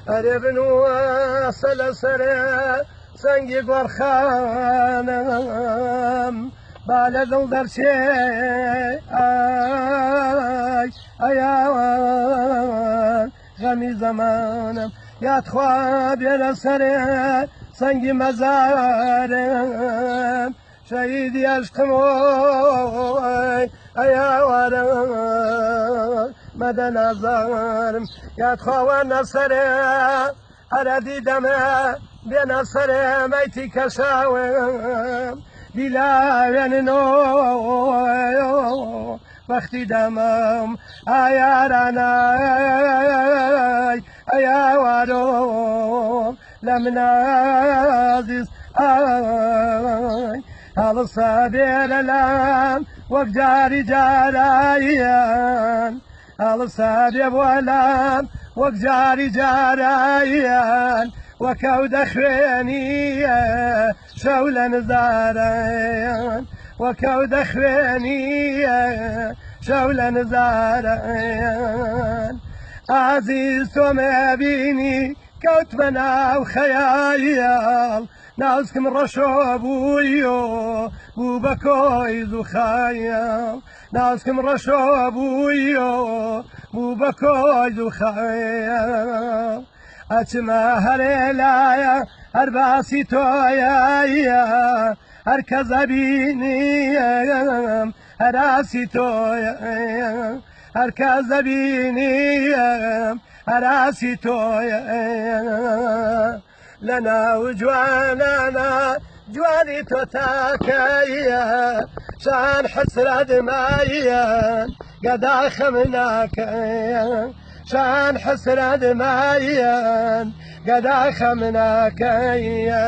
ئەرێ بنووەسە لەسەرێ سەنگی گۆڕخانم با لە دڵ دەرچێ غەمی زەمانم یادخوا بێنە سەرێ سەنگی مەزارم شەهیدی عەشقم ئەیاوارم مەدە نازارم یادخواوانە سەرێ هەرە دیدەمە بێنە سەرێ مەیتی کەشاوم بیلاوێننۆ بەختی دەمەم ئایارانای ئەیاوارۆم لە منازیز هەڵسا بێرە لام وەک جاری جاراییان هەڵسا بێ بۆ لام وەک جاری جاراییان وەکەو دەخوێنیە شەو لە نزارەیان وەکەو دەخوێنیە شەو لە نزارەیان ئازیز تۆمە بینی کەوتمە ناو خەیاڵ نازکم ڕەشۆ بوویۆ بوو بە کۆی زوخایڵ نازکم ڕەشۆ بوویۆ بوو بە کۆی زوخایڵ ئەچمە هەرێ لایە هەر باسی تۆیە هەر کەسە بینیم هەراسی تۆیە هەر کەسە بینیم هەراسی تۆیە لە ناو جوانانە جوانی تۆ تاکەیە شان حسرەت مایەن گەدا خەم ناکەیە شان حسرەت مایەن گەدا خەم ناکەیە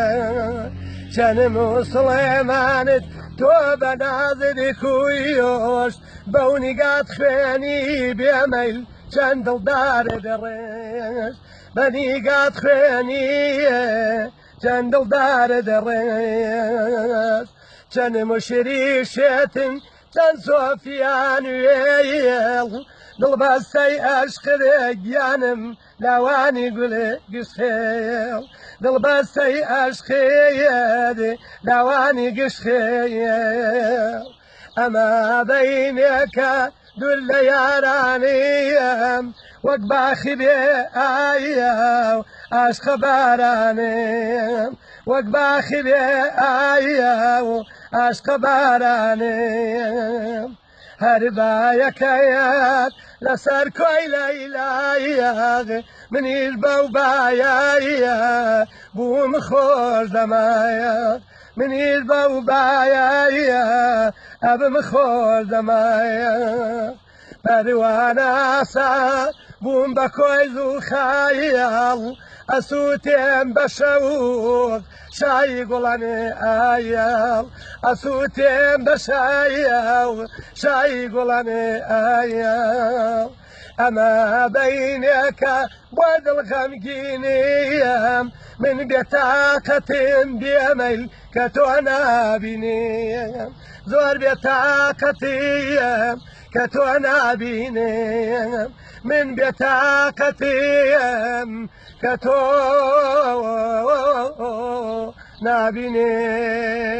چەنم و سڵێمانت تۆ بە نازری کویۆش بەو نیگات خوێنی بێمەیل چەند دڵدارە دەڕێش بە نیگات خوێنیە چەند دڵدارە دەڕێش چەنم و شریشێتن چەند سۆفیان وێیڵ دڵبەستەی ئەشقرێ گیانم لاوانی گولێ گشتێڵ دڵبەستەی ئەشقێیە لاوانی گشتێڵ ئەمە بەینێکە دوور لە یارانیم وەک باخی بێ ئایە و عاشقە بارانیم وەک باخی بێ ئایە و عاشقە بارانیم هەر بایەکەیەت لەسەر کۆی لەیلایە منیش بەو بایایە بووم خۆش دەمایە منیش بەو بایایە ئەبم خۆش دەمایە پەروانەسا بووم بە کۆی زوخایڵ ئەسووتێم بە شەوق شایی گوڵانێ ئایڵ ئەسووتێم بە شایڵ شایی گوڵانێ ئایڵ ئەمە بەینێکە بۆ دڵخەمگینیم من بێتاقەتم بێمەیل کە تۆ نابینیم زۆر بێتاقەتیم کە تۆ نابینیم من بێتاقەتیم کە تۆ نابینیم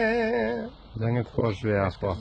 دەنگت خۆش بێ ئاخوا